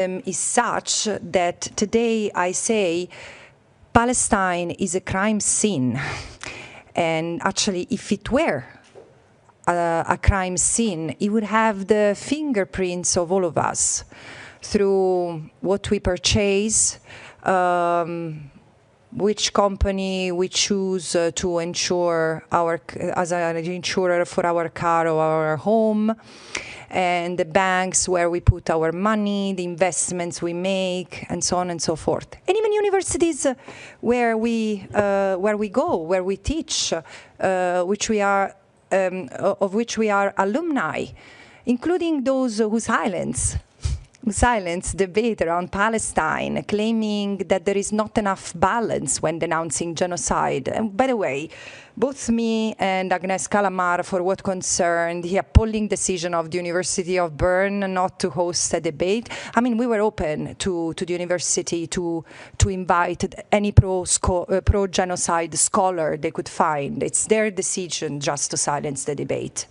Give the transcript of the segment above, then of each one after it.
is such that today I say Palestine is a crime scene. And actually, if it were a crime scene, it would have the fingerprints of all of us through what we purchase, which company we choose to insure as an insurer for our car or our home, and the banks where we put our money, the investments we make, and so on and so forth. And even universities where we go, where we teach, of which we are alumni, including those who silence debate around Palestine, claiming that there is not enough balance when denouncing genocide. And by the way, both me and Agnes Calamar, for what concerned the appalling decision of the University of Bern not to host a debate, I mean, we were open to the university to invite any pro-genocide scholar they could find. It's their decision just to silence the debate.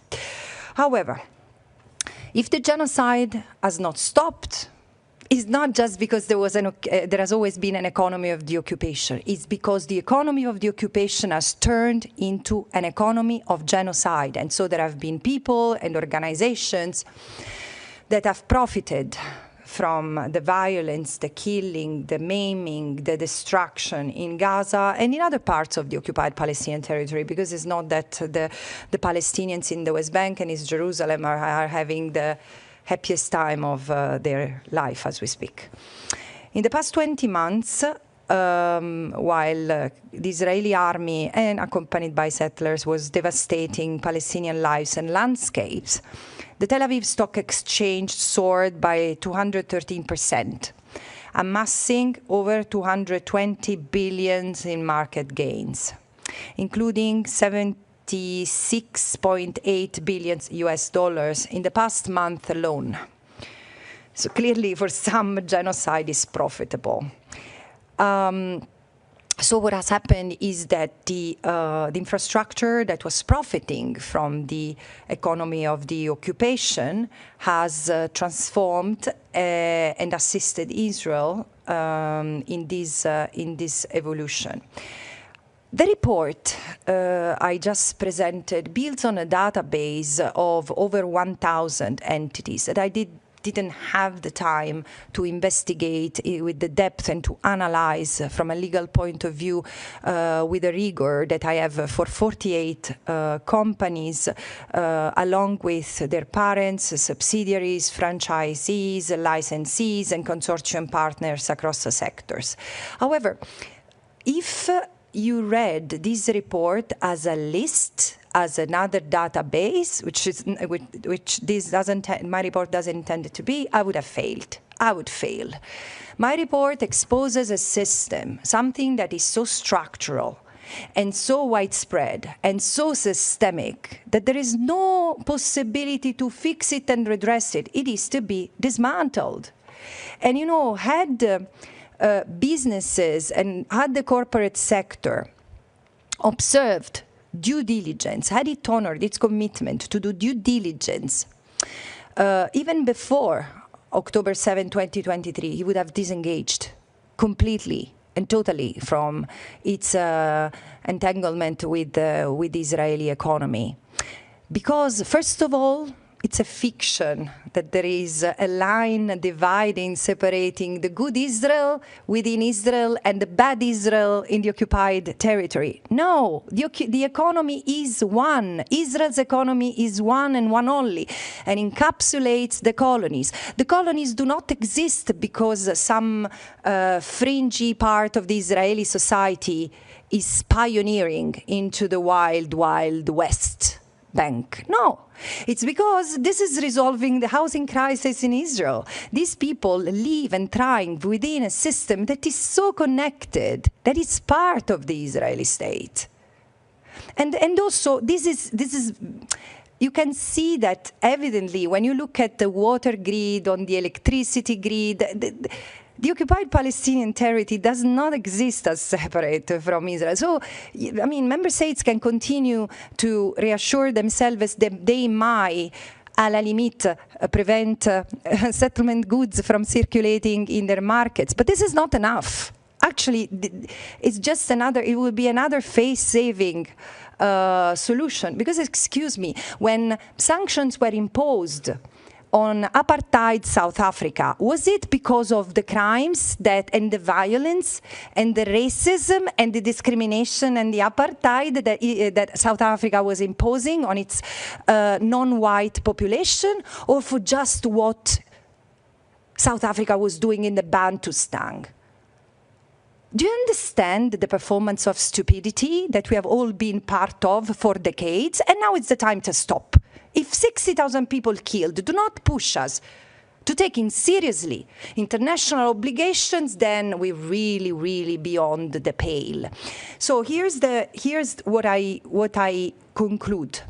However, if the genocide has not stopped, it's not just because there has always been an economy of the occupation. It's because the economy of the occupation has turned into an economy of genocide. And so there have been people and organizations that have profited from the violence, the killing, the maiming, the destruction in Gaza and in other parts of the occupied Palestinian territory, because it's not that the Palestinians in the West Bank and East Jerusalem are having the happiest time of their life as we speak. In the past 20 months, while the Israeli army, and accompanied by settlers, was devastating Palestinian lives and landscapes, the Tel Aviv Stock Exchange soared by 213%, amassing over 220 billion in market gains, including 76.8 billion US dollars in the past month alone. So clearly, for some, genocide is profitable. So what has happened is that the infrastructure that was profiting from the economy of the occupation has transformed and assisted Israel in this evolution. The report I just presented builds on a database of over 1,000 entities that I didn't have the time to investigate with the depth and to analyze from a legal point of view with the rigor that I have for 48 companies, along with their parents, subsidiaries, franchisees, licensees, and consortium partners across the sectors. However, if you read this report as a list, as another database, which my report doesn't intend it to be, I would have failed. I would fail. My report exposes a system, something that is so structural and so widespread and so systemic that there is no possibility to fix it and redress it. It is to be dismantled. And you know, had businesses and had the corporate sector observed due diligence, had it honored its commitment to do due diligence, even before October 7, 2023, he would have disengaged completely and totally from its entanglement with the Israeli economy. Because, first of all, it's a fiction that there is a line dividing, separating the good Israel within Israel and the bad Israel in the occupied territory. No, the economy is one. Israel's economy is one and one only, and encapsulates the colonies. The colonies do not exist because some fringy part of the Israeli society is pioneering into the wild, wild West Bank. No. It's because this is resolving the housing crisis in Israel. These people live and thrive within a system that is so connected, that is part of the Israeli state. And also, this is you can see that evidently when you look at the water grid, on the electricity grid. The occupied Palestinian territory does not exist as separate from Israel. So, I mean, member states can continue to reassure themselves that they might à la limite, prevent settlement goods from circulating in their markets. But this is not enough. Actually, it's just another, it will be another face-saving solution. Because, excuse me, when sanctions were imposed on apartheid South Africa, was it because of the crimes and the violence and the racism and the discrimination and the apartheid that South Africa was imposing on its non-white population, or for just what South Africa was doing in the Bantustan? Do you understand the performance of stupidity that we have all been part of for decades? And now it's the time to stop. If 60,000 people killed do not push us to taking seriously international obligations, then we're really, really beyond the pale. So here's what I conclude.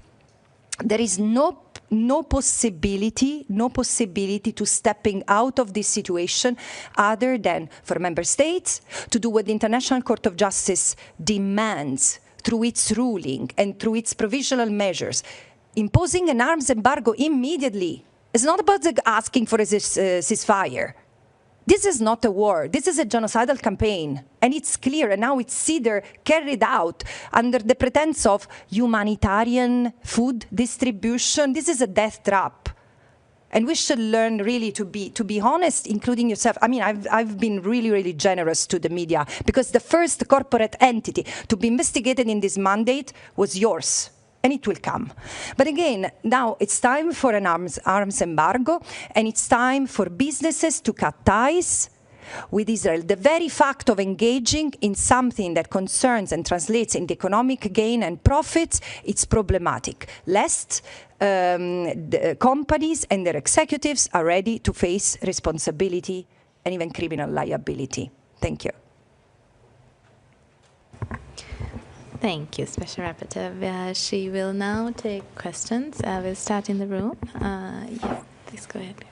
There is no possibility to stepping out of this situation other than for member states to do what the International Court of Justice demands through its ruling and through its provisional measures. Imposing an arms embargo immediately is not about asking for a ceasefire. This is not a war. This is a genocidal campaign. And it's clear, and now it's either carried out under the pretense of humanitarian food distribution. This is a death trap. And we should learn really to be honest, including yourself. I mean, I've been really, really generous to the media, because the first corporate entity to be investigated in this mandate was yours. And it will come. But again, now it's time for an arms embargo, and it's time for businesses to cut ties with Israel. The very fact of engaging in something that concerns and translates into economic gain and profits, it's problematic, lest the companies and their executives are ready to face responsibility and even criminal liability. Thank you. Thank you, Special Rapporteur. She will now take questions. We'll start in the room. Yes, please go ahead.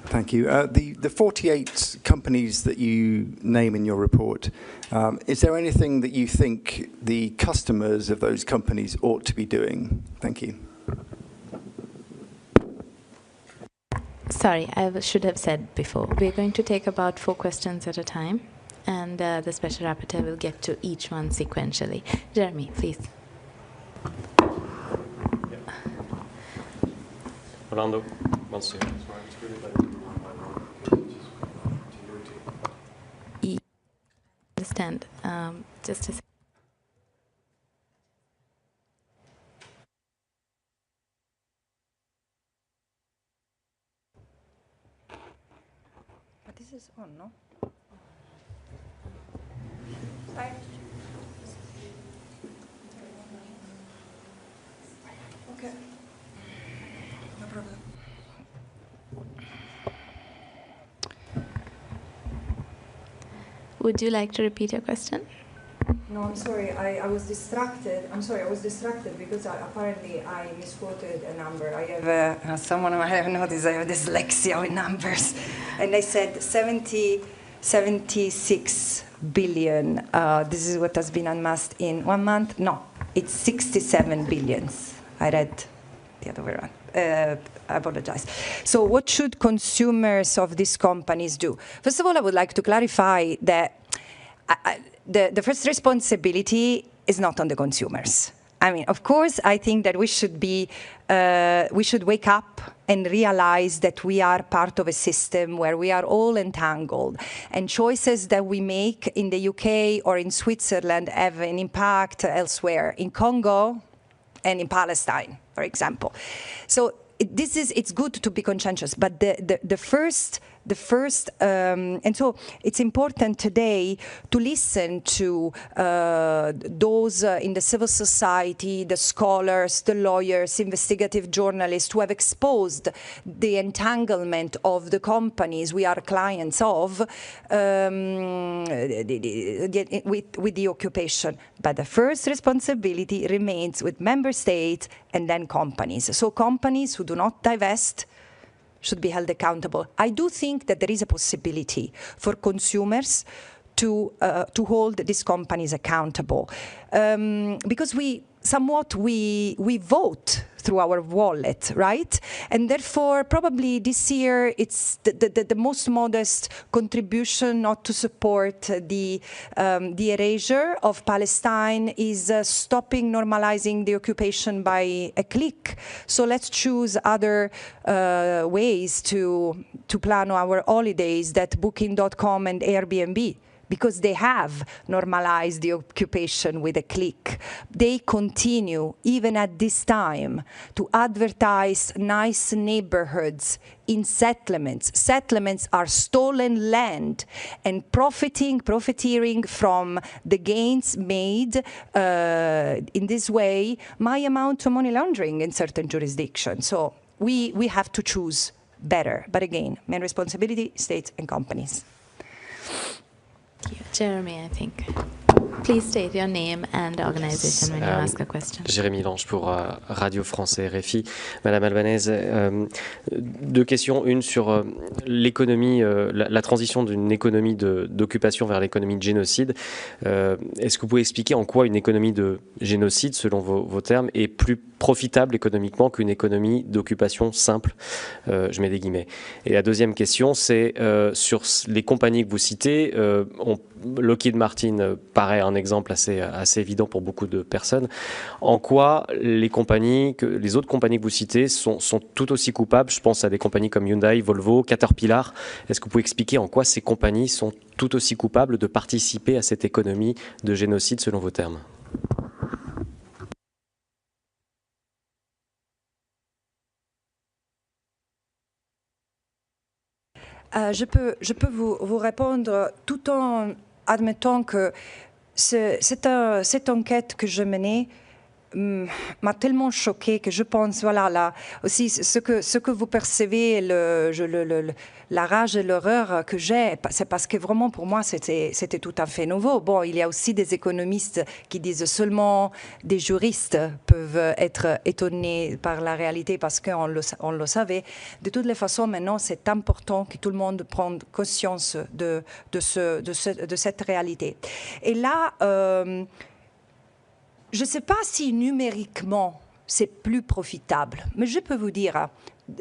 Thank you. The 48 companies that you name in your report, is there anything that you think the customers of those companies ought to be doing? Thank you. Sorry, I should have said before. We're going to take about 4 questions at a time, and the Special Rapporteur will get to each one sequentially. Jeremy, please. Orlando wants to. Understand. Just a second. But this is on, no? Okay. No problem. Would you like to repeat your question? No, I'm sorry. I was distracted. I'm sorry. I was distracted because apparently I misquoted a number. I have someone I have noticed. I have dyslexia with numbers, and I said 76 billion. This is what has been unmasked in 1 month. No, it's 67 billions. I read the other way around. I apologize. So what should consumers of these companies do? First of all, I would like to clarify that the first responsibility is not on the consumers. I mean, of course, I think that we should wake up and realize that we are part of a system where we are all entangled, and choices that we make in the UK or in Switzerland have an impact elsewhere, in Congo and in Palestine, for example. So it's good to be conscientious, but the first, and so it's important today to listen to those in the civil society, the scholars, the lawyers, investigative journalists who have exposed the entanglement of the companies we are clients of with the occupation. But the first responsibility remains with member states and then companies. So companies who do not divest should be held accountable. I do think that there is a possibility for consumers to hold these companies accountable. Because we vote through our wallet, right? And therefore, probably this year, it's the most modest contribution not to support the erasure of Palestine is stopping normalizing the occupation by a click. So let's choose other ways to plan our holidays that Booking.com and Airbnb, because they have normalized the occupation with a click. They continue, even at this time, to advertise nice neighborhoods in settlements. Settlements are stolen land and profiteering from the gains made in this way might amount to money laundering in certain jurisdictions. So we have to choose better. But again, main responsibility, states and companies. Jeremy, I think. Please state your name and organization when you ask a question. Jérémy Lange pour Radio France et RFI. Madame Albanese, deux questions. Une sur l'économie, la transition d'une économie d'occupation vers l'économie de génocide. Est-ce que vous pouvez expliquer en quoi une économie de génocide, selon vos termes, est plus profitable économiquement qu'une économie d'occupation simple? Je mets des guillemets. Et la deuxième question, c'est sur les compagnies que vous citez. Lockheed Martin paraît un exemple assez évident pour beaucoup de personnes. En quoi les autres compagnies que vous citez sont tout aussi coupables? Je pense à des compagnies comme Hyundai, Volvo, Caterpillar. Est-ce que vous pouvez expliquer en quoi ces compagnies sont tout aussi coupables de participer à cette économie de génocide selon vos termes? Je peux vous répondre tout en admettant que cette enquête que je menais m'a tellement choquée que je pense, voilà, là, aussi ce que vous percevez, la rage et l'horreur que j'ai, c'est parce que vraiment pour moi c'était tout à fait nouveau. Bon, il y a aussi des économistes qui disent seulement des juristes peuvent être étonnés par la réalité parce qu'on le savait. De toutes les façons, maintenant c'est important que tout le monde prenne conscience de cette réalité. Et là, je ne sais pas si numériquement c'est plus profitable, mais je peux vous dire,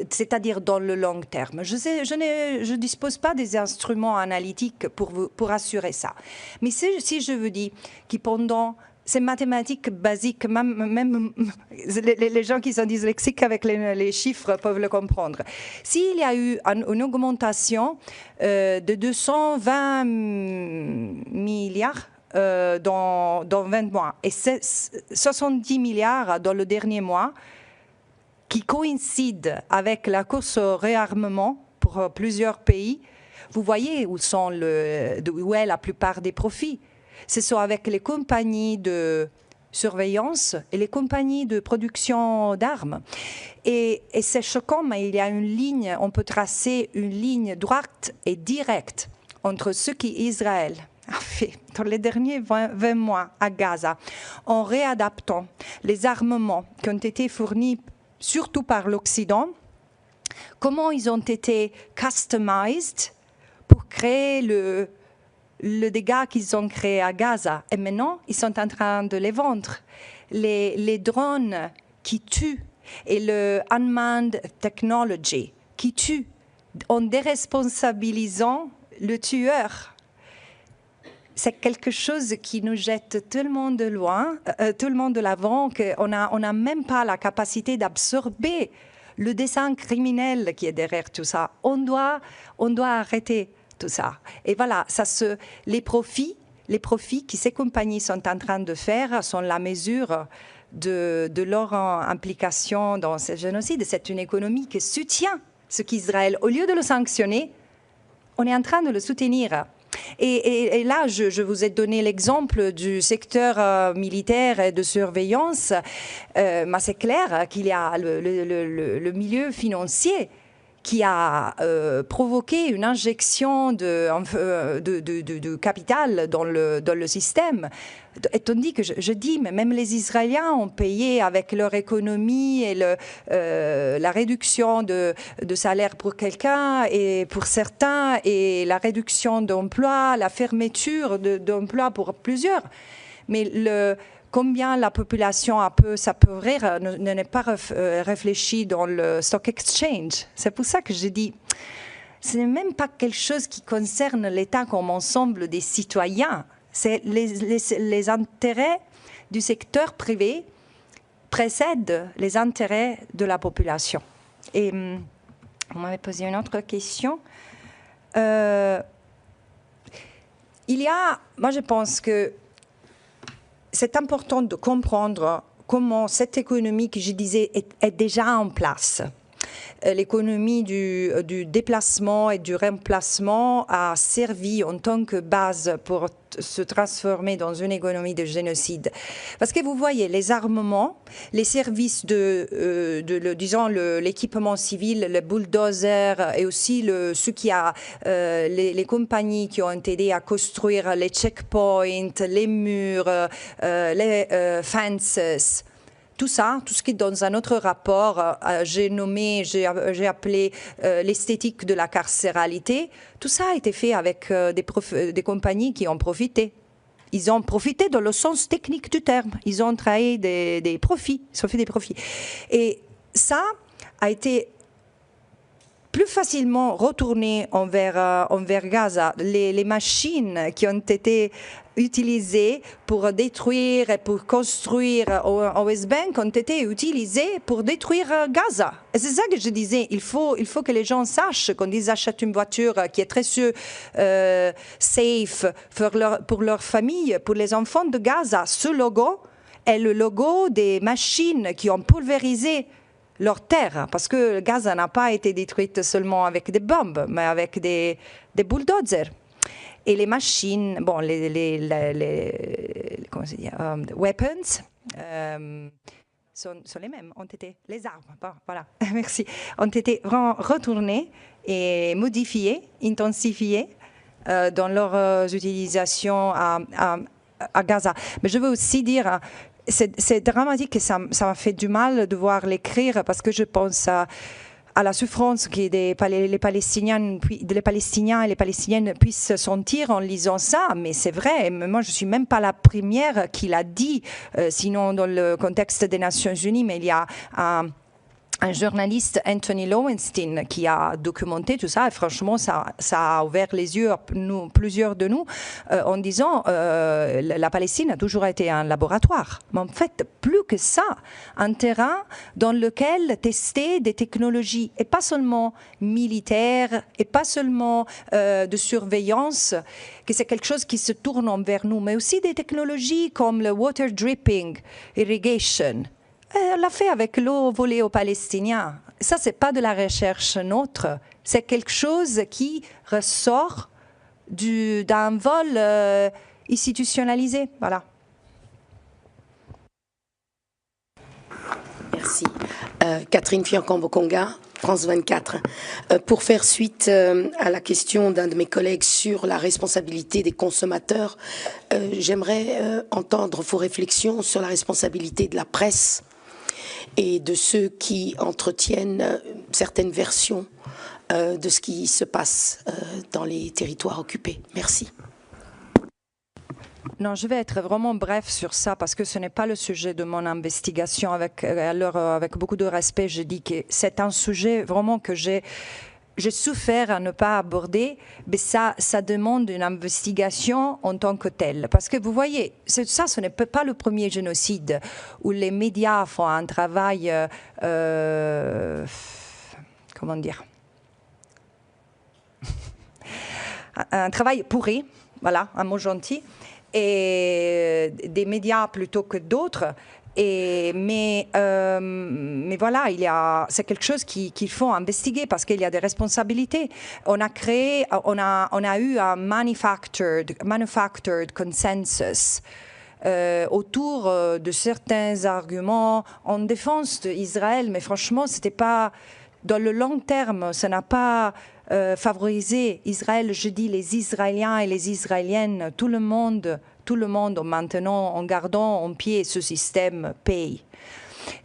c'est-à-dire dans le long terme. Je ne dispose pas des instruments analytiques pour assurer ça. Mais si je vous dis que pendant ces mathématiques basiques, même les gens qui sont dyslexiques avec les chiffres peuvent le comprendre. S'il y a eu une augmentation de 220 milliards dans 20 mois et 70 milliards dans le dernier mois, qui coïncide avec la course au réarmement pour plusieurs pays, vous voyez où est la plupart des profits. Ce sont avec les compagnies de surveillance et les compagnies de production d'armes. Et c'est choquant, mais il y a une ligne, on peut tracer une ligne droite et directe entre ce qu'Israël a fait dans les derniers 20 mois à Gaza, en réadaptant les armements qui ont été fournis surtout par l'Occident, comment ils ont été customized pour créer le dégât qu'ils ont créé à Gaza. Et maintenant, ils sont en train de les vendre. Les drones qui tuent et le unmanned technology qui tue en déresponsabilisant le tueur. C'est quelque chose qui nous jette tellement de loin, tellement de l'avant, qu'on n'a même pas la capacité d'absorber le dessin criminel qui est derrière tout ça. On doit arrêter tout ça. Et voilà, les profits que ces compagnies sont en train de faire sont la mesure de leur implication dans ce génocide. C'est une économie qui soutient ce qu'Israël, au lieu de le sanctionner, on est en train de le soutenir. Et là, je vous ai donné l'exemple du secteur militaire et de surveillance, mais c'est clair qu'il y a le milieu financier qui a provoqué une injection de capital dans le système. Et tandis que je dis, mais même les Israéliens ont payé avec leur économie et la réduction de salaire pour quelqu'un et pour certains, et la réduction d'emplois, la fermeture d'emplois pour plusieurs. Mais combien la population ça peut rire n'est pas réfléchi dans le stock exchange. C'est pour ça que je dis, ce n'est même pas quelque chose qui concerne l'État comme ensemble des citoyens. C'est les intérêts du secteur privé précèdent les intérêts de la population. Et on m'avait posé une autre question. Moi je pense que c'est important de comprendre comment cette économie que je disais est déjà en place. L'économie du déplacement et du remplacement a servi en tant que base pour se transformer dans une économie de génocide. Parce que vous voyez, les armements, les services disons l'équipement civil, les bulldozers et aussi les compagnies qui ont aidé à construire les checkpoints, les murs, les fences. Tout ça, tout ce qui est dans un autre rapport, j'ai appelé l'esthétique de la carcéralité, tout ça a été fait avec des compagnies qui ont profité. Ils ont profité dans le sens technique du terme. Ils ont travaillé des profits, ils ont fait des profits. Et ça a été plus facilement retourné envers Gaza. Les machines qui ont été utilisées pour détruire et pour construire au West Bank ont été utilisées pour détruire Gaza. Et c'est ça que je disais, il faut que les gens sachent quand ils achètent une voiture qui est très safe pour leur famille, pour les enfants de Gaza, ce logo est le logo des machines qui ont pulvérisé leur terre, parce que Gaza n'a pas été détruite seulement avec des bombes, mais avec des bulldozers. Et les machines, bon, comment se dit, weapons sont les mêmes, les armes, bon, voilà, merci, ont été vraiment retournées et modifiées, intensifiées dans leur utilisation à Gaza. Mais je veux aussi dire, c'est dramatique et ça m'a fait du mal de voir l'écrire parce que je pense à la souffrance que les Palestiniens et les Palestiniennes puissent sentir en lisant ça. Mais c'est vrai, moi je ne suis même pas la première qui l'a dit, sinon dans le contexte des Nations Unies, mais il y a un journaliste, Anthony Lowenstein, qui a documenté tout ça, et franchement, ça a ouvert les yeux à plusieurs de nous, en disant la Palestine a toujours été un laboratoire. Mais en fait, plus que ça, un terrain dans lequel tester des technologies, et pas seulement militaires, et pas seulement de surveillance, que c'est quelque chose qui se tourne envers nous, mais aussi des technologies comme le water dripping, irrigation. Elle l'a fait avec l'eau volée aux Palestiniens. Ça, c'est pas de la recherche nôtre. C'est quelque chose qui ressort d'un vol institutionnalisé. Voilà. Merci. Catherine Fiancambo-Conga, France 24. Pour faire suite à la question d'un de mes collègues sur la responsabilité des consommateurs, j'aimerais entendre vos réflexions sur la responsabilité de la presse et de ceux qui entretiennent certaines versions de ce qui se passe dans les territoires occupés. Merci. Non, je vais être vraiment bref sur ça parce que ce n'est pas le sujet de mon investigation. Avec beaucoup de respect, je dis que c'est un sujet vraiment que j'ai souffert à ne pas aborder, mais ça demande une investigation en tant que telle. Parce que vous voyez, ça, ce n'est pas le premier génocide où les médias font un travail, comment dire, un travail pourri, voilà, un mot gentil, et des médias plutôt que d'autres. Mais voilà, c'est quelque chose qu'il faut investiguer parce qu'il y a des responsabilités. On a eu un manufactured consensus autour de certains arguments en défense d'Israël, mais franchement, c'était pas dans le long terme, ça n'a pas favorisé Israël, je dis les Israéliens et les Israéliennes, tout le monde maintenant, en gardant en pied ce système paye.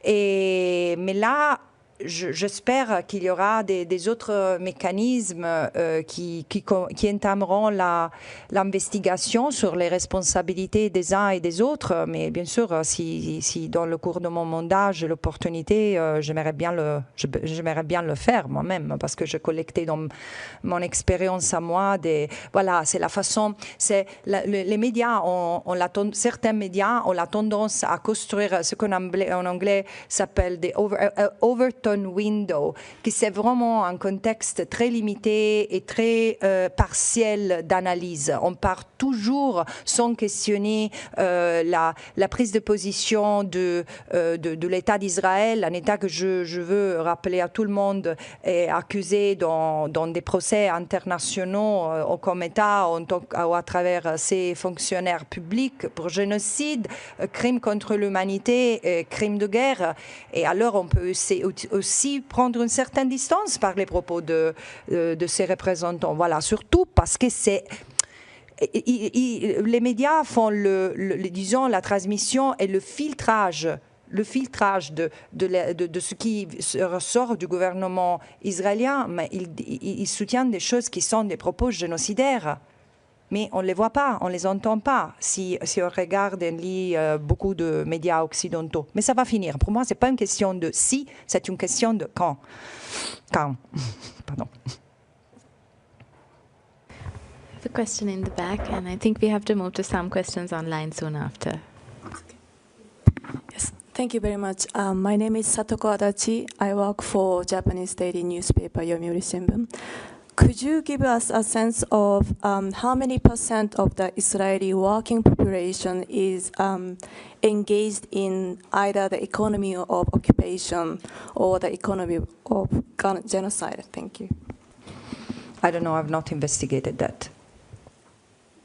Mais là, j'espère qu'il y aura des autres mécanismes qui entameront l'investigation sur les responsabilités des uns et des autres. Mais bien sûr, si dans le cours de mon mandat j'ai l'opportunité, j'aimerais bien le faire moi-même, parce que je collectais dans mon expérience à moi voilà, c'est la façon, les médias certains médias ont la tendance à construire ce qu'en anglais s'appelle des overtone window, qui c'est vraiment un contexte très limité et très partiel d'analyse. On part toujours sans questionner la prise de position de l'État d'Israël, un État que je veux rappeler à tout le monde est accusé dans des procès internationaux comme État ou à travers ses fonctionnaires publics pour génocide, crime contre l'humanité, crime de guerre. Et alors on peut aussi prendre une certaine distance par les propos de ses représentants. Voilà, surtout parce que les médias font disons, la transmission et le filtrage de ce qui ressort du gouvernement israélien, mais ils soutiennent des choses qui sont des propos génocidaires. Mais on ne les voit pas, on ne les entend pas si on regarde et lit beaucoup de médias occidentaux. Mais ça va finir. Pour moi, ce n'est pas une question de si, c'est une question de quand. Quand. Pardon. I have a question in the back, and I think we have to move to some questions online soon after. Yes, thank you very much. My name is Satoko Adachi. I work for Japanese daily newspaper Yomiuri Shimbun. Could you give us a sense of how many % of the Israeli working population is engaged in either the economy of occupation or the economy of genocide? Thank you. I don't know, I've not investigated that.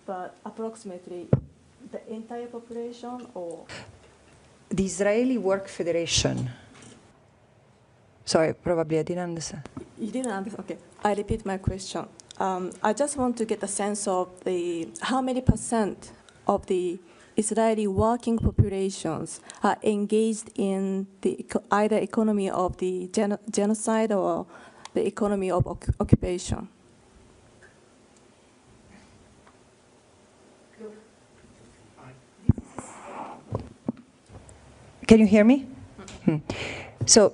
But approximately the entire population or? The Israeli Work Federation. Sorry, probably I didn't understand. You didn't understand? Okay. I repeat my question. I just want to get a sense of how many % of the Israeli working populations are engaged in either economy of the genocide or the economy of occupation. Can you hear me? So,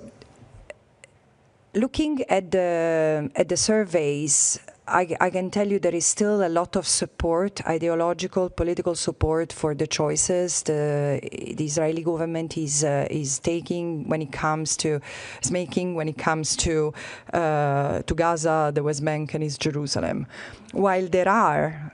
looking at the surveys, I can tell you there is still a lot of support, ideological, political support for the choices the Israeli government is taking when it comes to Gaza, the West Bank, and East Jerusalem. While there are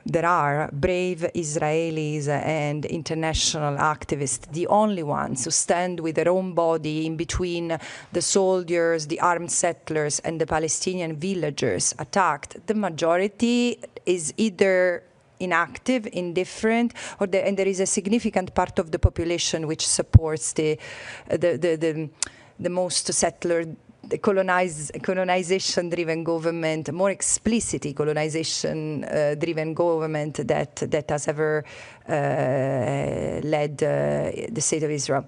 brave Israelis and international activists, the only ones who stand with their own body in between the soldiers, the armed settlers, and the Palestinian villagers attacked, the majority is either inactive, indifferent, and there is a significant part of the population which supports the most settler, the colonization-driven government, more explicitly colonization-driven government that has ever led the state of Israel.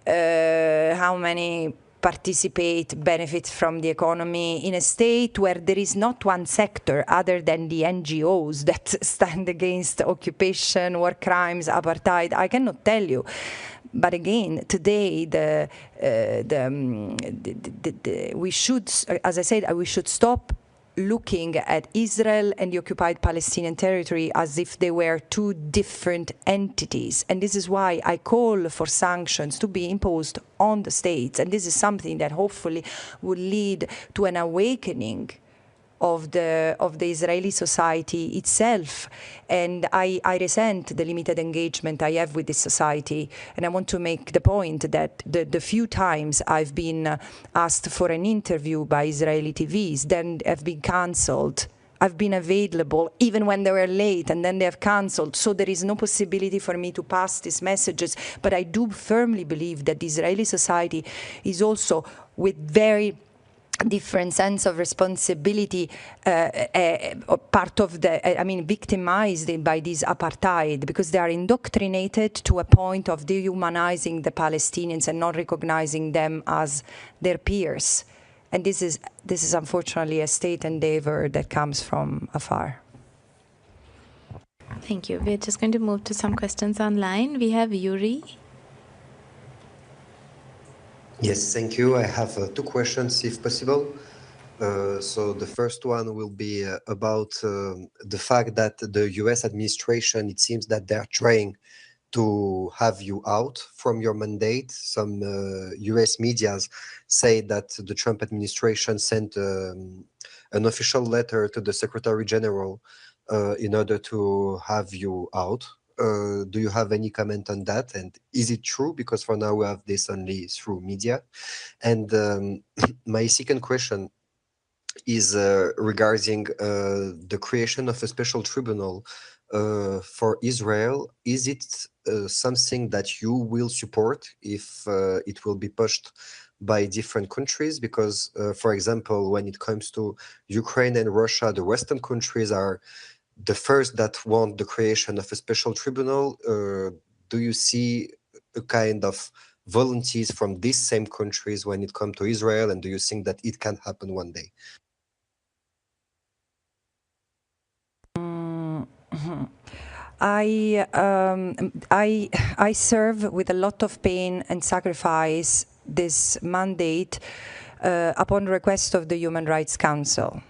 How many benefit from the economy in a state where there is not one sector other than the NGOs that stand against occupation, war crimes, apartheid? I cannot tell you. But again, today, we should, as I said, we should stop looking at Israel and the Occupied Palestinian Territory as if they were two different entities. And this is why I call for sanctions to be imposed on the states. And this is something that hopefully will lead to an awakening of the Israeli society itself. And I resent the limited engagement I have with this society. And I want to make the point that the few times I've been asked for an interview by Israeli TVs, then have been cancelled. I've been available even when they were late, and then they have cancelled. So there is no possibility for me to pass these messages. But I do firmly believe that the Israeli society is also with very different sense of responsibility, part of the, victimized by this apartheid, because they are indoctrinated to a point of dehumanizing the Palestinians and not recognizing them as their peers. And this is unfortunately a state endeavor that comes from afar. Thank you. We're just going to move to some questions online. We have Yuri. Yes, thank you. I have two questions, if possible. So the first one will be about the fact that the US administration, it seems that they're trying to have you out from your mandate. Some US medias say that the Trump administration sent an official letter to the Secretary General in order to have you out. Do you have any comment on that? And is it true? Because for now we have this only through media. And my second question is regarding the creation of a special tribunal for Israel. Is it something that you will support if it will be pushed by different countries? Because, for example, when it comes to Ukraine and Russia, the Western countries are the first that want the creation of a special tribunal. Do you see a kind of volunteers from these same countries when it comes to Israel, and do you think that it can happen one day? I serve with a lot of pain and sacrifice this mandate upon request of the Human Rights Council.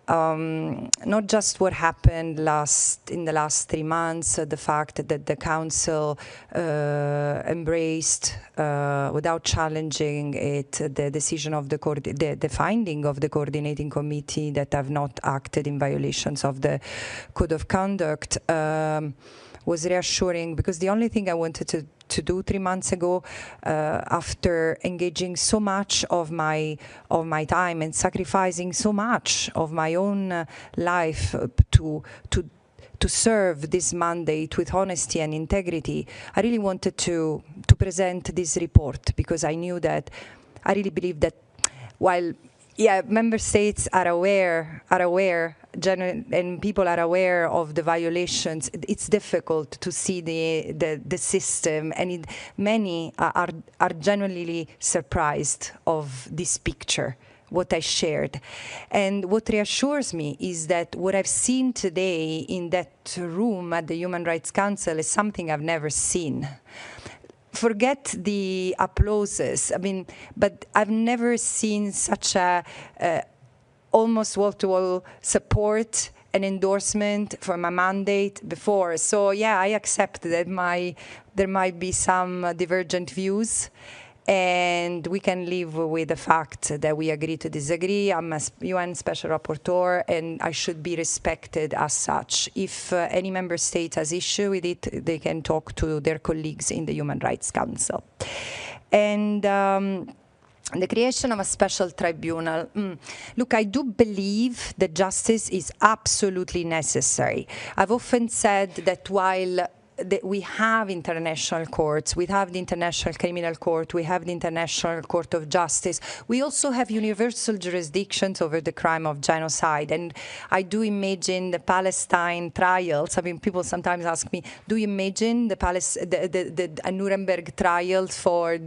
Not just what happened in the last 3 months, the fact that the Council embraced, without challenging it, the decision of the finding of the coordinating committee that have not acted in violations of the Code of Conduct, was reassuring, because the only thing I wanted to do 3 months ago, after engaging so much of my time and sacrificing so much of my own life to serve this mandate with honesty and integrity, I really wanted to present this report, because I knew that, I really believe that while member states are aware, and people are aware of the violations, it's difficult to see the system, and many are genuinely surprised of this picture, what I shared. And what reassures me is that what I've seen today in that room at the Human Rights Council is something I've never seen. Forget the applauses, but I've never seen such a almost wall-to-wall support and endorsement for my mandate before. So yeah, I accept that there might be some divergent views, and we can live with the fact that we agree to disagree. I'm a UN Special Rapporteur, and I should be respected as such. If any member state has issue with it, they can talk to their colleagues in the Human Rights Council. And the creation of a special tribunal. Look, I do believe that justice is absolutely necessary. I've often said that while we have international courts, we have the International Criminal Court, we have the International Court of Justice, we also have universal jurisdictions over the crime of genocide. And I do imagine the Palestine trials. People sometimes ask me, do you imagine the Nuremberg trials for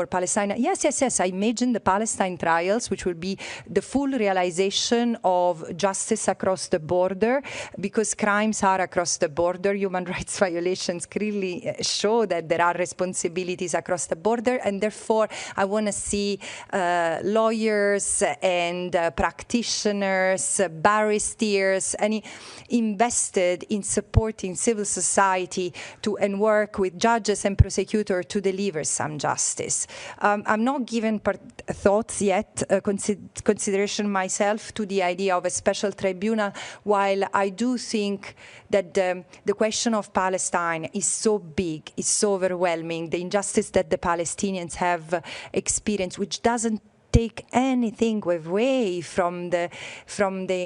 Palestine? Yes, I imagine the Palestine trials, which will be the full realization of justice across the border, because crimes are across the border. Human rights violations clearly show that there are responsibilities across the border, and therefore I want to see lawyers and practitioners, barristers, invested in supporting civil society and work with judges and prosecutors to deliver some justice. I'm not given thoughts yet, consideration myself to the idea of a special tribunal, while I do think that the question of Palestine is so big, is so overwhelming, the injustice that the Palestinians have experienced, which doesn't take anything away from the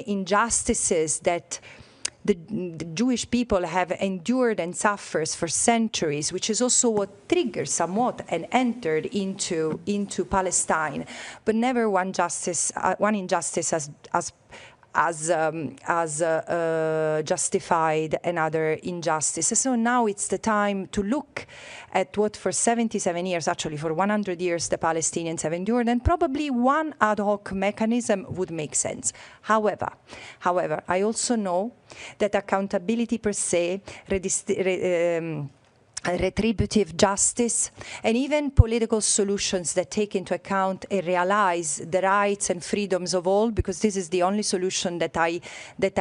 injustices that the Jewish people have endured and suffers for centuries, which is also what triggered somewhat and entered into Palestine, but never one injustice as justified another injustice. So now it's the time to look at what for 77 years, actually for 100 years, the Palestinians have endured, and probably one ad hoc mechanism would make sense. However, I also know that accountability per se, retributive justice, and even political solutions that take into account and realize the rights and freedoms of all, because this is the only solution that I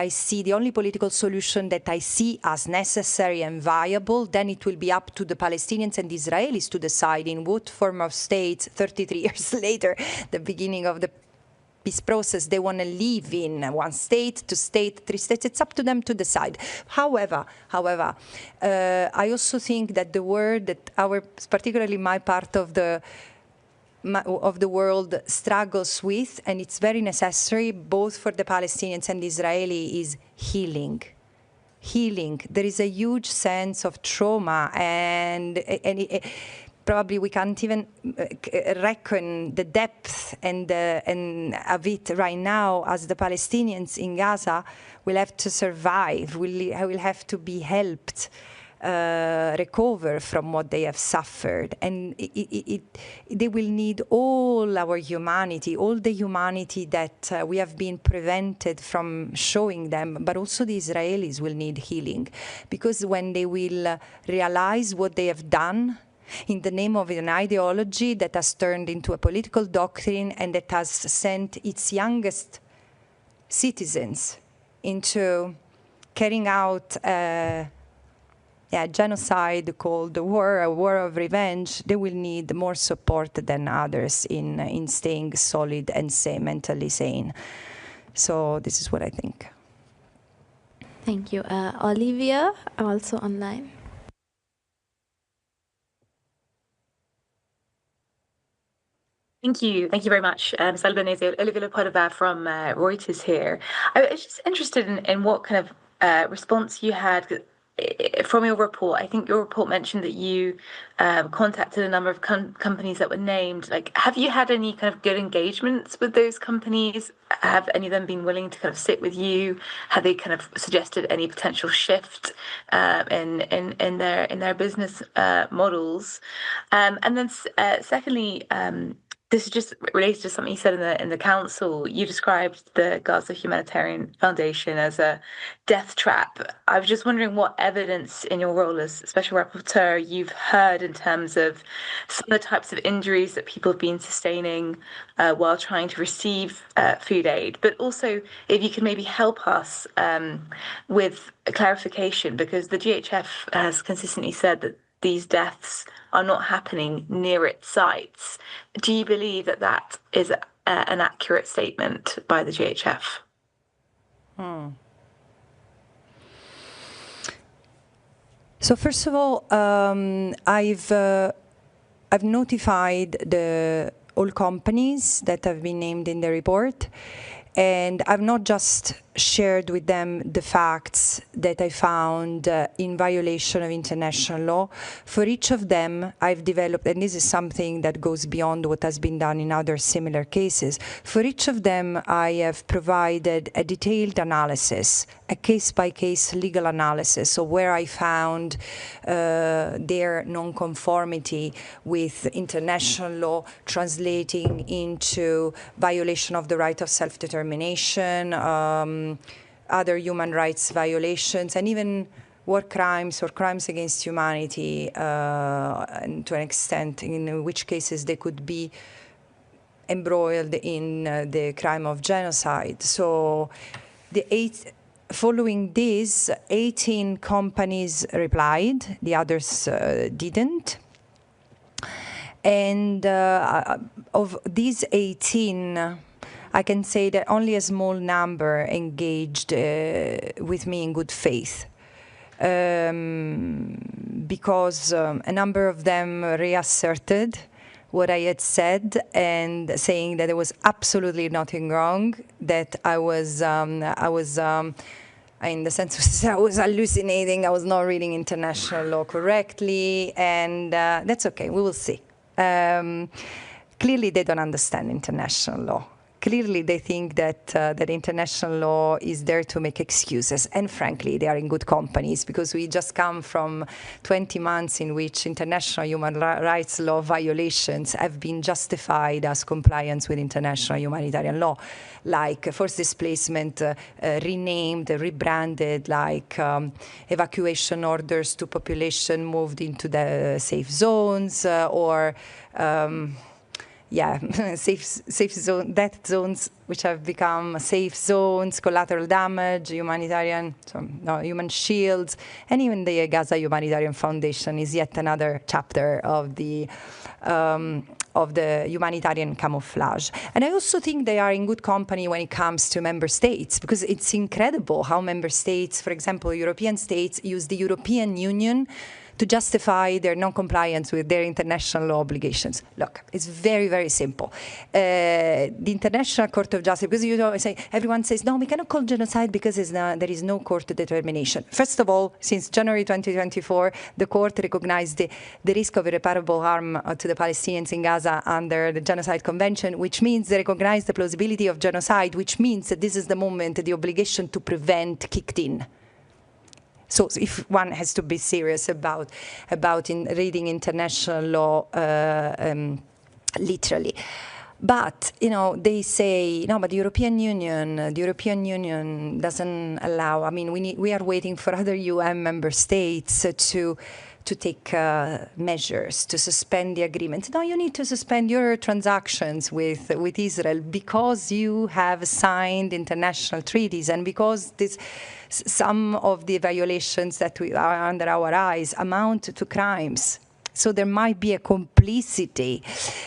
see, the only political solution that I see as necessary and viable. Then it will be up to the Palestinians and the Israelis to decide in what form of state, 33 years later, the beginning of the peace process, they want to live in, one state, two states, three states. It's up to them to decide. However, I also think that the word that particularly my part of the world struggles with, and it's very necessary both for the Palestinians and the Israeli, is healing. Healing. There is a huge sense of trauma, and probably we can't even reckon the depth and of it right now, as the Palestinians in Gaza will have to survive, will have to be helped recover from what they have suffered. And they will need all our humanity, all the humanity that we have been prevented from showing them, but also the Israelis will need healing. Because when they will realize what they have done in the name of an ideology that has turned into a political doctrine and that has sent its youngest citizens into carrying out a genocide called a war of revenge, they will need more support than others in staying solid and mentally sane. So this is what I think. Thank you. Olivia, also online. Thank you very much, Ms. Albanese. Olivia Leopolova from Reuters here. I was just interested in what kind of response you had from your report. I think your report mentioned that you contacted a number of companies that were named. Like, have you had any kind of good engagements with those companies? Have any of them been willing to kind of sit with you? Have they kind of suggested any potential shift in their business models? And then secondly, this is just related to something you said in the council. You described the Gaza Humanitarian Foundation as a death trap. I was just wondering what evidence in your role as Special Rapporteur you've heard in terms of some of the types of injuries that people have been sustaining while trying to receive food aid, but also if you can maybe help us with a clarification, because the GHF has consistently said that these deaths are not happening near its sites. Do you believe that is an accurate statement by the GHF? So first of all, I've notified all companies that have been named in the report, and I've not just shared with them the facts that I found in violation of international law. For each of them, I've developed, and this is something that goes beyond what has been done in other similar cases. For each of them, I have provided a detailed analysis, a case-by-case legal analysis of where I found their non-conformity with international law translating into violation of the right of self-determination, other human rights violations, and even war crimes or crimes against humanity, and to an extent in which cases they could be embroiled in the crime of genocide. So following this, 18 companies replied, the others didn't. And of these 18, I can say that only a small number engaged with me in good faith, because a number of them reasserted what I had said, and saying that there was absolutely nothing wrong, that I was in the sense that I was hallucinating, I was not reading international law correctly, and that's okay, we will see. Clearly, they don't understand international law. Clearly, they think that that international law is there to make excuses. And frankly, they are in good companies, because we just come from 20 months in which international human rights law violations have been justified as compliance with international humanitarian law, like forced displacement renamed, rebranded, like evacuation orders to population moved into the safe zones, or safe zone, death zones, which have become safe zones, collateral damage, humanitarian, human shields, and even the Gaza Humanitarian Foundation is yet another chapter of the humanitarian camouflage. And I also think they are in good company when it comes to member states, because it's incredible how member states, for example, European states, use the European Union to justify their non-compliance with their international law obligations. Look, it's very, very simple. The International Court of Justice, because everyone says, no, we cannot call genocide because there is no court determination. First of all, since January 2024, the court recognized the risk of irreparable harm to the Palestinians in Gaza under the Genocide Convention, which means they recognize the plausibility of genocide, which means that this is the moment the obligation to prevent kicked in. So if one has to be serious about reading international law literally. But, they say, no, but the European Union doesn't allow, I mean, we are waiting for other UN member states to take measures to suspend the agreement. No, you need to suspend your transactions with Israel because you have signed international treaties, and because some of the violations that are under our eyes amount to crimes. So there might be a complicity.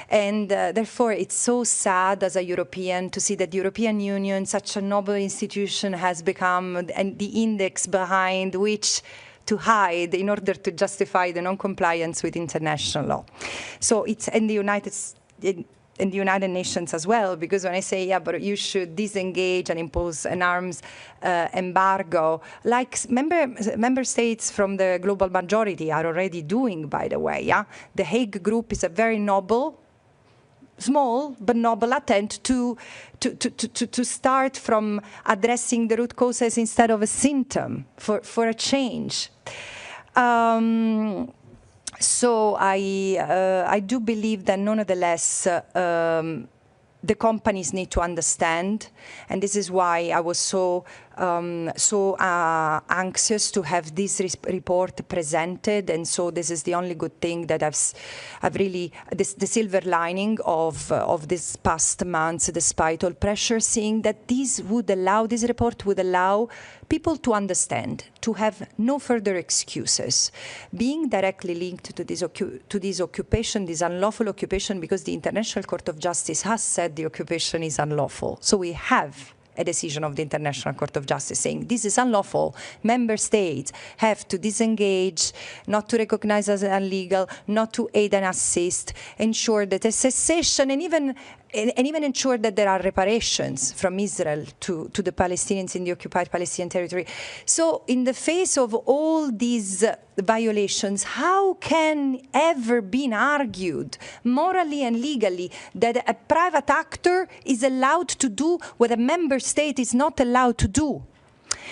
And therefore, it's so sad as a European to see that the European Union, such a noble institution, has become the index behind which to hide in order to justify the non-compliance with international law. So it's in the United Nations as well, because when I say, yeah, but you should disengage and impose an arms embargo, like member states from the global majority are already doing, by the way, yeah? The Hague Group is a very small but noble attempt to start from addressing the root causes instead of a symptom for a change. So I do believe that nonetheless the companies need to understand, and this is why I was so anxious to have this report presented. And so this is the only good thing that I've really the silver lining of this past months, despite all pressure, seeing that this report would allow people to understand, to have no further excuses, being directly linked to this occupation, this unlawful occupation, because the International Court of Justice has said the occupation is unlawful. So we have a decision of the International Court of Justice saying this is unlawful. Member states have to disengage, not to recognize as illegal, not to aid and assist, ensure that a cessation, and even ensure that there are reparations from Israel to the Palestinians in the occupied Palestinian territory. So in the face of all these violations, how can ever be argued morally and legally that a private actor is allowed to do what a member state is not allowed to do?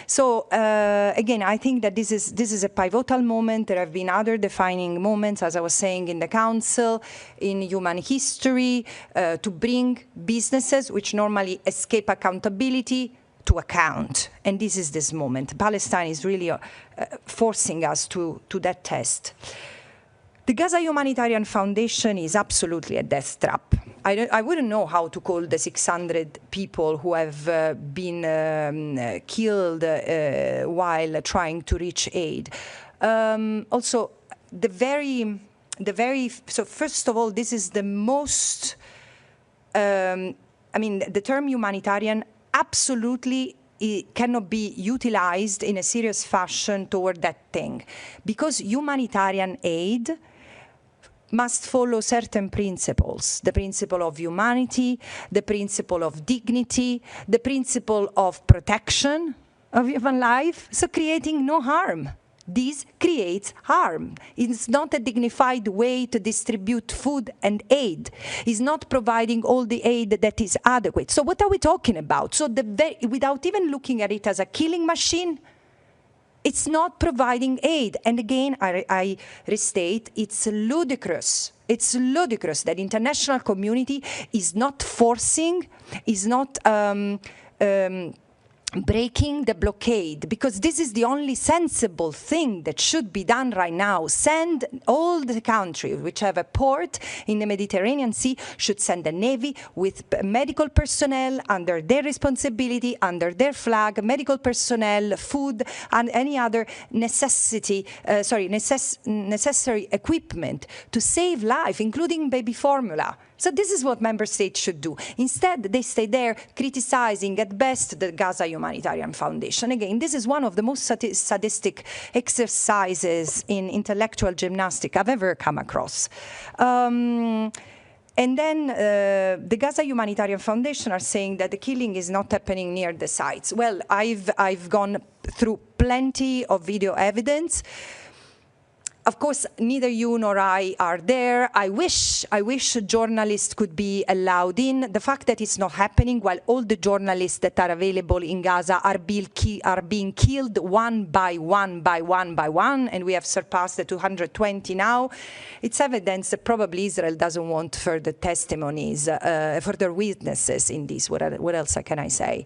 So again, I think that this is a pivotal moment. There have been other defining moments, as I was saying, in the Council, in human history, to bring businesses which normally escape accountability to account. And this is this moment. Palestine is really forcing us to that test. The Gaza Humanitarian Foundation is absolutely a death trap. I wouldn't know how to call the 600 people who have been killed while trying to reach aid. Also, so first of all, this is the most, the term humanitarian absolutely it cannot be utilized in a serious fashion toward that thing, because humanitarian aid must follow certain principles: the principle of humanity, the principle of dignity, the principle of protection, of human life, so creating no harm. This creates harm. It's not a dignified way to distribute food and aid. It's not providing all the aid that is adequate. So what are we talking about? So without even looking at it as a killing machine, it's not providing aid. And again, I restate, it's ludicrous. It's ludicrous that the international community is not forcing, is not breaking the blockade, because this is the only sensible thing that should be done right now. Send all the countries which have a port in the Mediterranean Sea, should send a navy with medical personnel under their responsibility, under their flag, medical personnel, food, and any other necessary equipment to save life, including baby formula. So this is what member states should do. Instead, they stay there criticizing at best the Gaza Humanitarian Foundation. Again, this is one of the most sadistic exercises in intellectual gymnastics I've ever come across. And then the Gaza Humanitarian Foundation are saying that the killing is not happening near the sites. Well, I've gone through plenty of video evidence. Of course, neither you nor I are there. I wish journalists could be allowed in. The fact that it's not happening while all the journalists that are available in Gaza are being killed one by one, and we have surpassed the 220 now, it's evidence that probably Israel doesn't want further testimonies, further witnesses in this. What else can I say?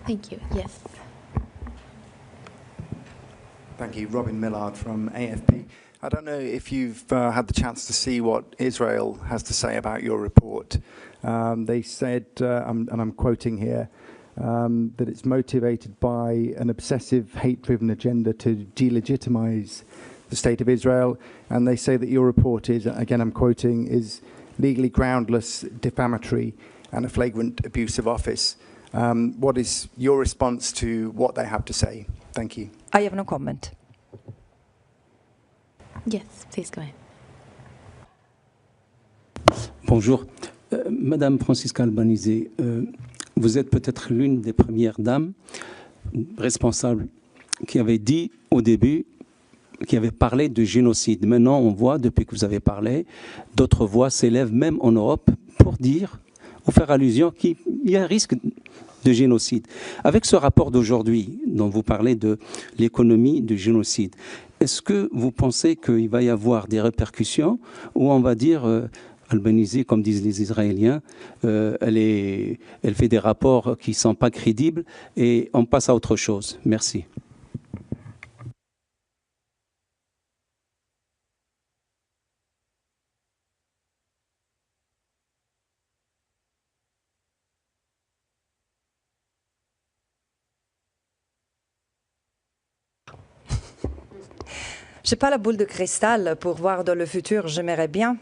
Thank you. Yes. Thank you. Robin Millard from AFP. I don't know if you've had the chance to see what Israel has to say about your report. They said, and I'm quoting here, that it's motivated by an obsessive, hate-driven agenda to delegitimize the state of Israel. And they say that your report is, again I'm quoting, is legally groundless, defamatory, and a flagrant abuse of office. What is your response to what they have to say? Thank you. I have no comment. Yes, please go ahead. Bonjour. Madame Francesca Albanese, vous êtes peut-être l'une des premières dames responsables qui avait dit au début, qui avait parlé de génocide. Maintenant, on voit, depuis que vous avez parlé, d'autres voix s'élèvent même en Europe pour dire, ou faire allusion qu'il y a un risque de génocide. Avec ce rapport d'aujourd'hui, dont vous parlez de l'économie du génocide, est-ce que vous pensez qu'il va y avoir des répercussions ou on va dire, Albanese, comme disent les Israéliens, elle fait des rapports qui ne sont pas crédibles et on passe à autre chose? Merci. Je n'ai pas la boule de cristal pour voir dans le futur. J'aimerais bien,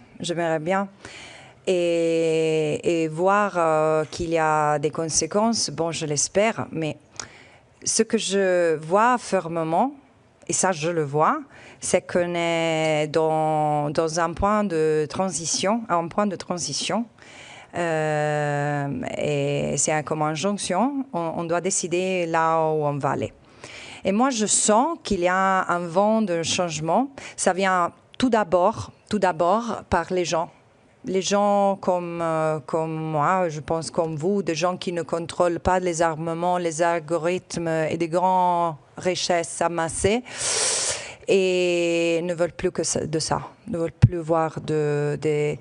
et voir qu'il y a des conséquences. Bon, je l'espère, mais ce que je vois fermement, et ça je le vois, c'est qu'on est dans un point de transition, et c'est comme une jonction. On doit décider là où on va aller. Et moi, je sens qu'il y a un vent de changement. Ça vient tout d'abord par les gens. Les gens comme moi, je pense comme vous, des gens qui ne contrôlent pas les armements, les algorithmes et des grandes richesses amassées et ne veulent plus que de ça. Ne veulent plus voir des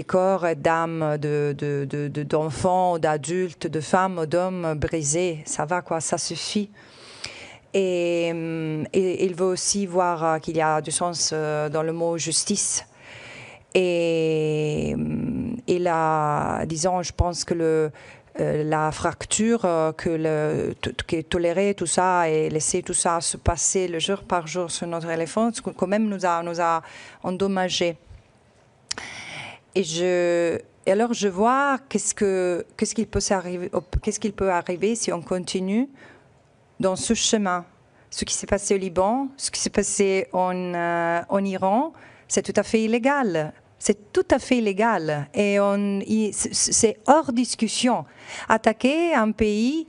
corps et d'âmes d'enfants, d'adultes, de femmes, d'hommes brisés. Ça va quoi, ça suffit. Et il veut aussi voir qu'il y a du sens dans le mot justice. Et là, disons, je pense que la fracture, que tolérer tout ça et laisser tout ça se passer le jour par jour sur notre éléphant, quand même nous a endommagés. Et alors je vois qu'est-ce qu'il peut arriver si on continue dans ce chemin. Ce qui s'est passé au Liban, ce qui s'est passé en Iran, c'est tout à fait illégal. C'est tout à fait illégal et c'est hors discussion. Attaquer un pays,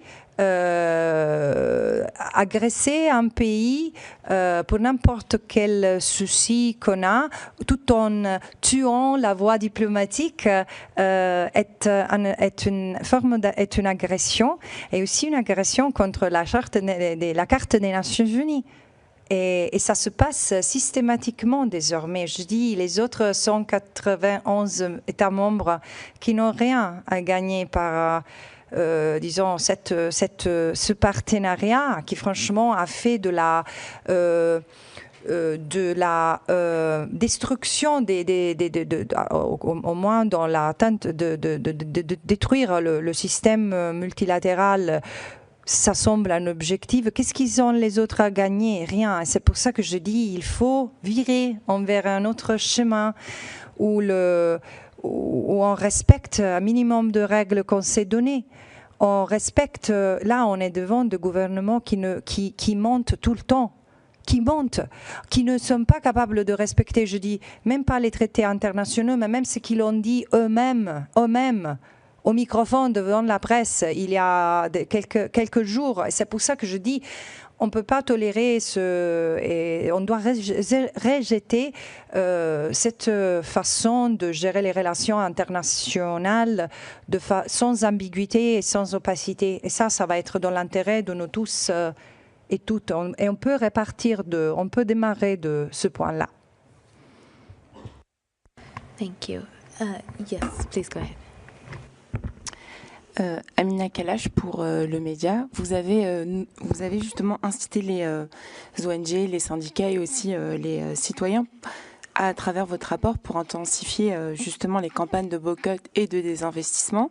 agresser un pays pour n'importe quel souci qu'on a, tout en tuant la voie diplomatique, est une agression, et aussi une agression contre la Carte des Nations Unies. Et ça se passe systématiquement désormais. Je dis, les autres 191 États membres qui n'ont rien à gagner par, disons, ce partenariat qui franchement a fait de la destruction au moins dans l'atteinte de détruire le système multilatéral. Ça semble un objectif. Qu'est-ce qu'ils ont les autres à gagner? Rien. C'est pour ça que je dis il faut virer vers un autre chemin où on respecte un minimum de règles qu'on s'est données. On respecte. Là, on est devant des gouvernements qui montent tout le temps, qui ne sont pas capables de respecter. Je dis même pas les traités internationaux, mais même ce qu'ils ont dit eux-mêmes. Au microphone devant la presse il y a quelques jours. C'est pour ça que je dis on ne peut pas tolérer et on doit rejeter cette façon de gérer les relations internationales sans ambiguïté et sans opacité. Et ça va être dans l'intérêt de nous tous et toutes. Et on peut on peut démarrer de ce point-là. Thank you. Yes, please go ahead. Amina Kalash pour le média. Vous avez justement incité les ONG, les syndicats et aussi les citoyens à travers votre rapport pour intensifier justement les campagnes de boycott et de désinvestissement.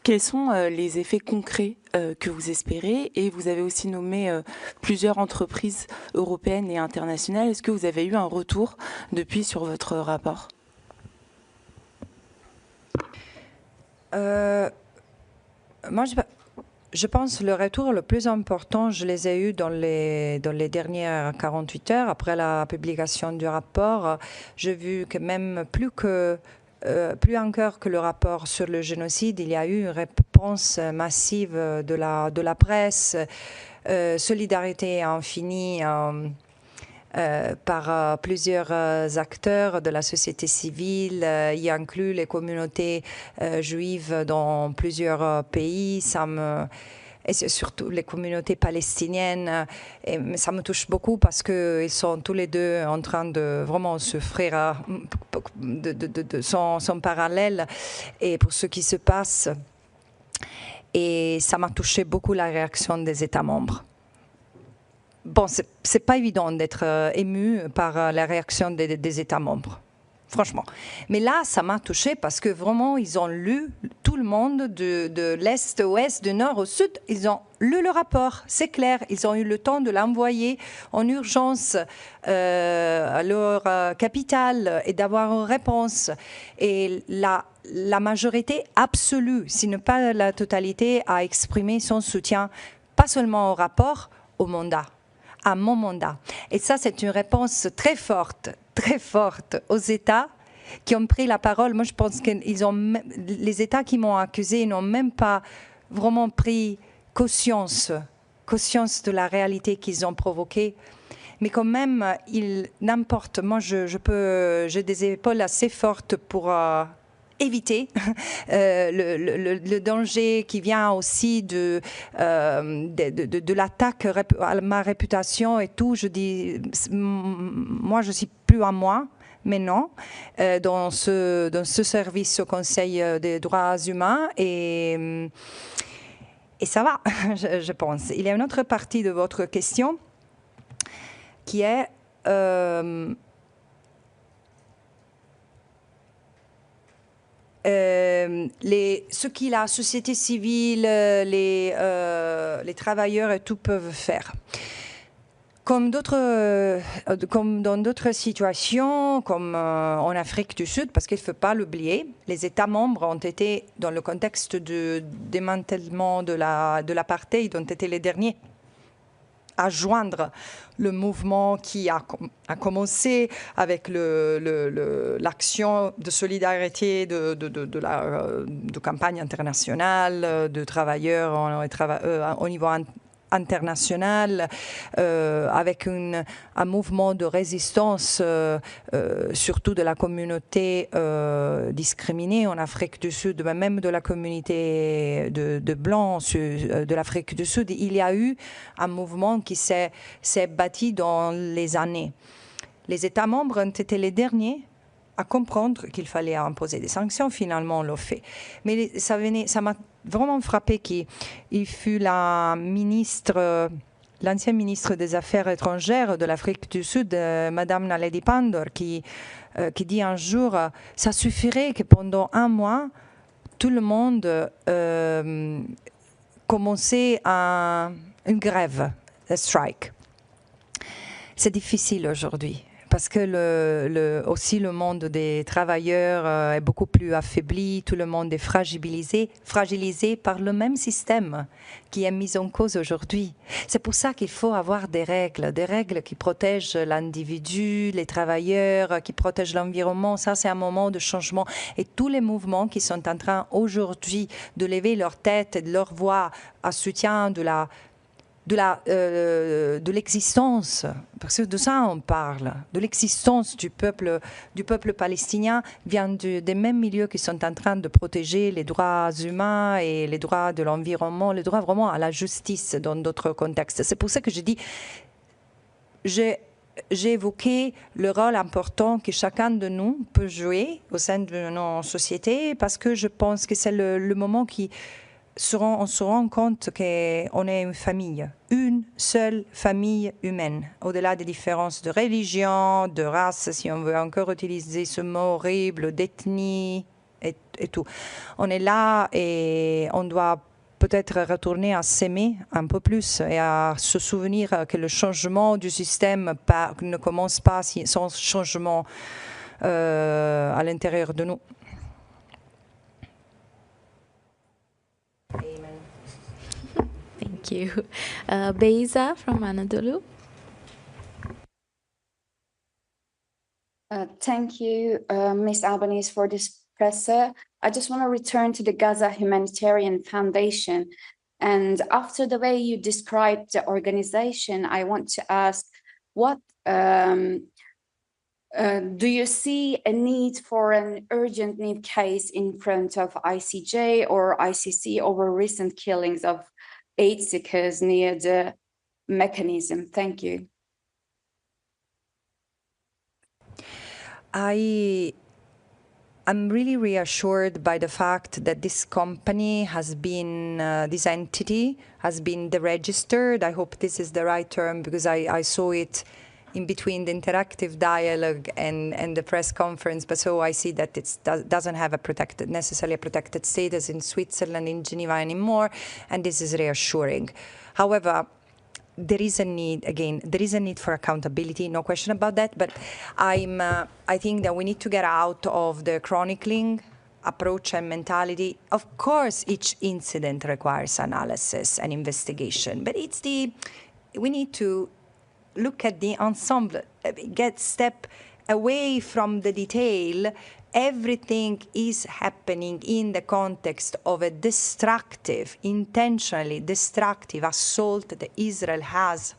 Quels sont les effets concrets que vous espérez? Et vous avez aussi nommé plusieurs entreprises européennes et internationales. Est-ce que vous avez eu un retour depuis sur votre rapport? Moi, je pense que le retour le plus important, je les ai eus dans les dernières 48 heures après la publication du rapport. J'ai vu que même plus encore que le rapport sur le génocide, il y a eu une réponse massive de la presse, solidarité infinie par plusieurs acteurs de la société civile, y inclut les communautés juives dans plusieurs pays. Et surtout les communautés palestiniennes. Et ça me touche beaucoup parce qu'ils sont tous les deux en train de vraiment souffrir sans parallèle et pour ce qui se passe. Et ça m'a touché beaucoup la réaction des États membres. Bon, c'est pas évident d'être ému par la réaction des États membres, franchement. Mais là, ça m'a touchée parce que vraiment, ils ont lu, tout le monde, de l'Est au Ouest, du Nord au Sud, ils ont lu le rapport, c'est clair. Ils ont eu le temps de l'envoyer en urgence à leur capitale et d'avoir une réponse. Et la majorité absolue, si ne pas la totalité, a exprimé son soutien, pas seulement au rapport, au mandat. À mon mandat. Et ça, c'est une réponse très forte aux États qui ont pris la parole. Moi, je pense que les États qui m'ont accusé n'ont même pas vraiment pris conscience de la réalité qu'ils ont provoquée. Mais quand même, n'importe. Moi, j'ai des épaules assez fortes pour éviter le danger qui vient aussi de l'attaque à ma réputation et tout. Je dis, moi, je suis plus à moi, mais non, dans ce service au Conseil des droits humains et ça va, je pense. Il y a une autre partie de votre question qui est ce que la société civile, les travailleurs et tout peuvent faire. Comme dans d'autres situations, comme en Afrique du Sud, parce qu'il ne faut pas l'oublier, les États membres ont été, dans le contexte du démantèlement de l'apartheid, ont été les derniers à joindre le mouvement qui a commencé avec l'action de solidarité de campagne internationale, de travailleurs au niveau international, avec un mouvement de résistance, surtout de la communauté discriminée en Afrique du Sud, même de la communauté de Blancs de l'Afrique du Sud. Il y a eu un mouvement qui s'est bâti dans les années. Les États membres ont été les derniers à comprendre qu'il fallait imposer des sanctions. Finalement, on l'a fait. Mais ça m'a vraiment frappé qu'il fut l'ancienne ministre des Affaires étrangères de l'Afrique du Sud, Madame Naledi Pandor, qui dit un jour, ça suffirait que pendant un mois, tout le monde commençait une grève, un strike. C'est difficile aujourd'hui. Parce que aussi le monde des travailleurs est beaucoup plus affaibli, tout le monde est fragilisé par le même système qui est mis en cause aujourd'hui. C'est pour ça qu'il faut avoir des règles qui protègent l'individu, les travailleurs, qui protègent l'environnement. Ça, c'est un moment de changement. Et tous les mouvements qui sont en train aujourd'hui de lever leur tête et de leur voix à soutien de l'existence, parce que de ça on parle, de l'existence du peuple palestinien, vient des mêmes milieux qui sont en train de protéger les droits humains et les droits de l'environnement, les droits vraiment à la justice dans d'autres contextes. C'est pour ça que j'ai évoqué le rôle important que chacun de nous peut jouer au sein de nos sociétés, parce que je pense que c'est le moment on se rend compte qu'on est une seule famille humaine, au-delà des différences de religion, de race, si on veut encore utiliser ce mot horrible, d'ethnie et tout. On est là et on doit peut-être retourner à s'aimer un peu plus et à se souvenir que le changement du système ne commence pas sans changement à l'intérieur de nous. Thank you. Beyza from Anadolu. Thank you, Ms. Albanese, for this presser. I just want to return to the Gaza Humanitarian Foundation. And after the way you described the organization, I want to ask, what do you see a need for an urgent need case in front of ICJ or ICC over recent killings of aid seekers near the mechanism? Thank you. I'm really reassured by the fact that this company has been, this entity has been deregistered. I hope this is the right term, because I saw it in between the interactive dialogue and the press conference, but so I see that it doesn't have necessarily a protected status in Switzerland, in Geneva anymore, and this is reassuring. However, there is a need, again, there is a need for accountability, no question about that, but I think that we need to get out of the chronicling approach and mentality. Of course, each incident requires analysis and investigation, but we need to look at the ensemble, step away from the detail. Everything is happening in the context of a intentionally destructive assault that Israel has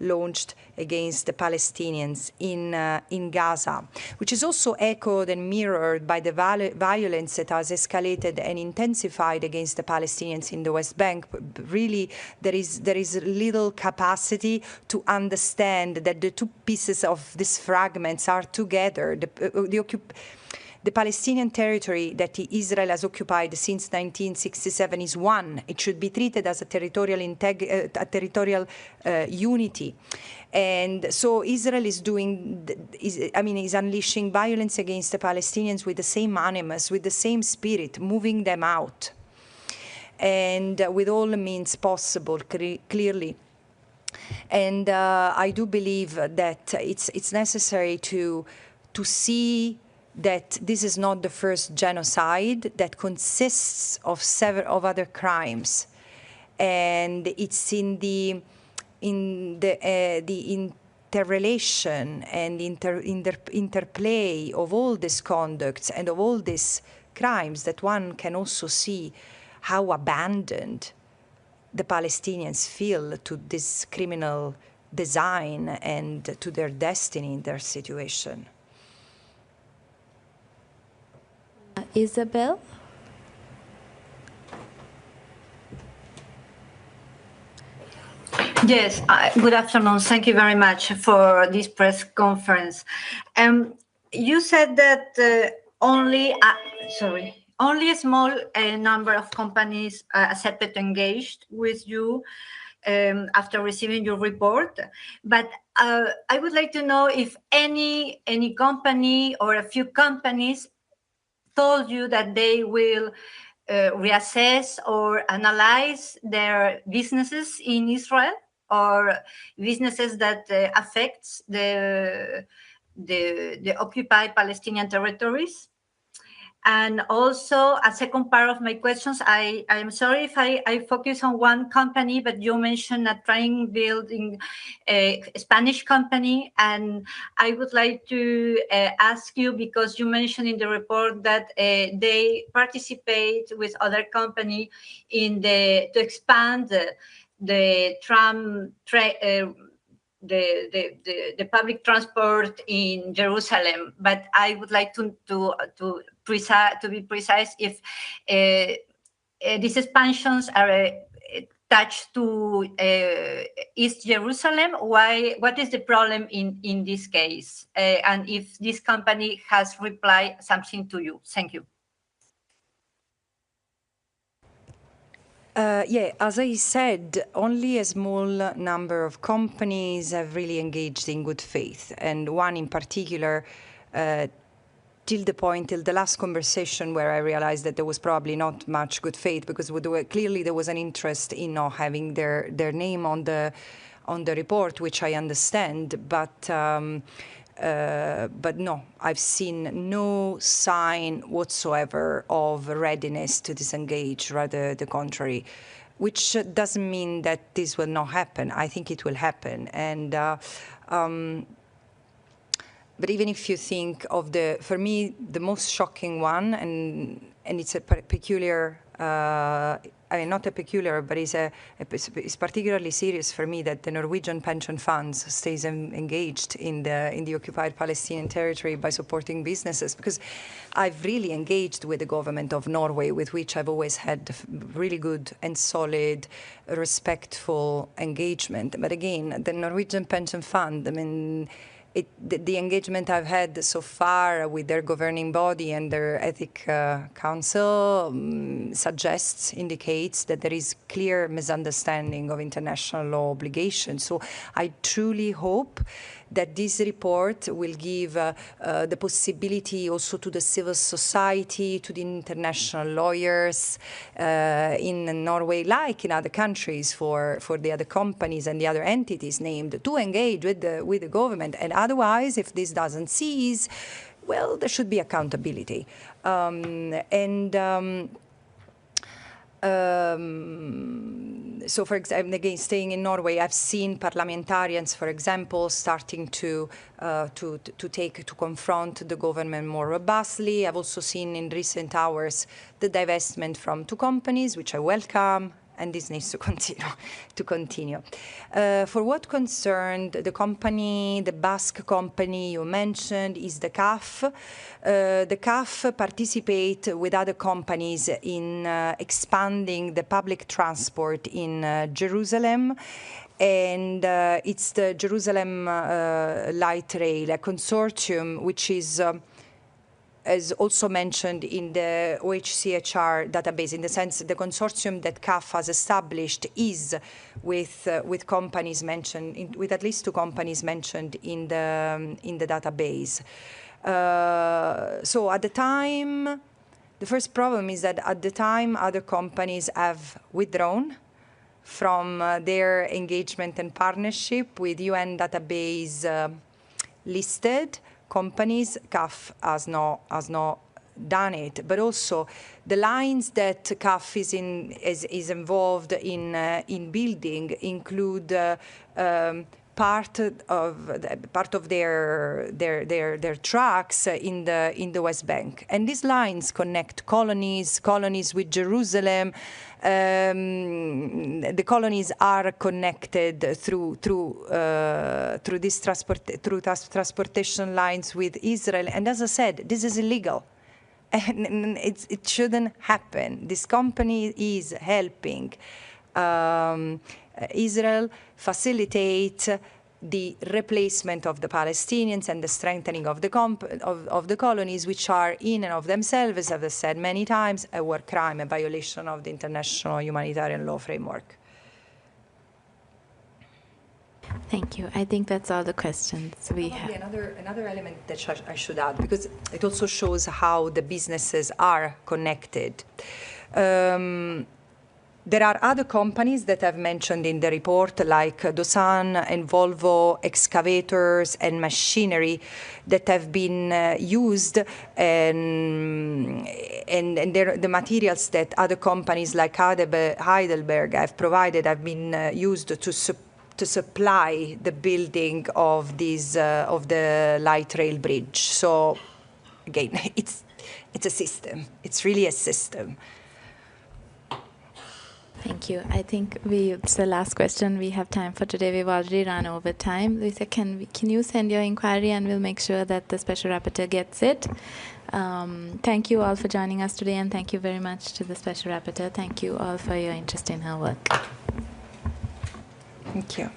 launched against the Palestinians in Gaza, which is also echoed and mirrored by the violence that has escalated and intensified against the Palestinians in the West Bank. Really, there is little capacity to understand that the two pieces of these fragments are together. The Palestinian territory that Israel has occupied since 1967 is one. It should be treated as a territorial unity. And so Israel is unleashing violence against the Palestinians with the same animus, with the same spirit, moving them out, and with all the means possible, clearly. And I do believe that it's necessary to see that this is not the first genocide, that consists of several other crimes, and it's in the in the interrelation and interplay of all these conducts and of all these crimes that one can also see how abandoned the Palestinians feel to this criminal design and to their destiny in their situation. Isabel? Yes, good afternoon. Thank you very much for this press conference. You said that only a small number of companies accepted to engage with you after receiving your report. But I would like to know if any company or a few companies told you that they will reassess or analyze their businesses in Israel, or businesses that affects the occupied Palestinian territories. And also, a second part of my questions, I am sorry if I focus on one company, but you mentioned a trying building a Spanish company, and I would like to ask you, because you mentioned in the report that they participate with other company in to expand the public transport in Jerusalem. But I would like to be precise if these expansions are attached to East Jerusalem. What is the problem in this case? And if this company has replied something to you. Thank you. Yeah, as I said, only a small number of companies have really engaged in good faith, and one in particular, till the last conversation where I realized that there was probably not much good faith, because clearly there was an interest in not having their name on the report, which I understand, but no, I've seen no sign whatsoever of readiness to disengage, rather the contrary, which doesn't mean that this will not happen. I think it will happen. And but even if you think of for me, the most shocking one, and it's a peculiar, I mean, not a peculiar, but it's particularly serious for me that the Norwegian pension funds stays engaged in the occupied Palestinian territory by supporting businesses, because I've really engaged with the government of Norway, with which I've always had really good and solid, respectful engagement. But again, the Norwegian pension fund, I mean, the engagement I've had so far with their governing body and their ethic council indicates that there is clear misunderstanding of international law obligations. So I truly hope that this report will give the possibility also to the civil society, to the international lawyers in Norway, like in other countries, for the other companies and the other entities named, to engage with the government. And otherwise, if this doesn't cease, well, there should be accountability. So, for example, again, staying in Norway, I've seen parliamentarians, for example, starting to confront the government more robustly. I've also seen in recent hours the divestment from 2 companies, which I welcome, and this needs to continue. For what concerned the company, the Basque company you mentioned is the CAF. The CAF participate with other companies in expanding the public transport in Jerusalem. And it's the Jerusalem Light Rail, a consortium which is as also mentioned in the OHCHR database, in the sense the consortium that CAF has established is with companies mentioned, with at least 2 companies mentioned in the database. So at the time, the first problem is that at the time other companies have withdrawn from their engagement and partnership with UN database listed companies. CAF has not done it, but also the lines that CAF is involved in building include part of their tracks in the West Bank, and these lines connect colonies with Jerusalem. The colonies are connected through these transportation lines with Israel, and as I said, this is illegal. And it shouldn't happen. This company is helping Israel facilitate the replacement of the Palestinians and the strengthening of the colonies, which are in and of themselves, as I've said many times, a war crime, a violation of the international humanitarian law framework. Thank you. I think that's all the questions we have. Another element that I should add, because it also shows how the businesses are connected. There are other companies that I've mentioned in the report, like Dosan and Volvo, excavators and machinery that have been used, and the materials that other companies like Heidelberg have provided have been used to supply the building of the light rail bridge. So again, it's a system. It's really a system. Thank you. I think it's the last question we have time for today. We've already run over time. Lisa, can you send your inquiry and we'll make sure that the Special Rapporteur gets it. Thank you all for joining us today, and thank you very much to the Special Rapporteur. Thank you all for your interest in her work. Thank you.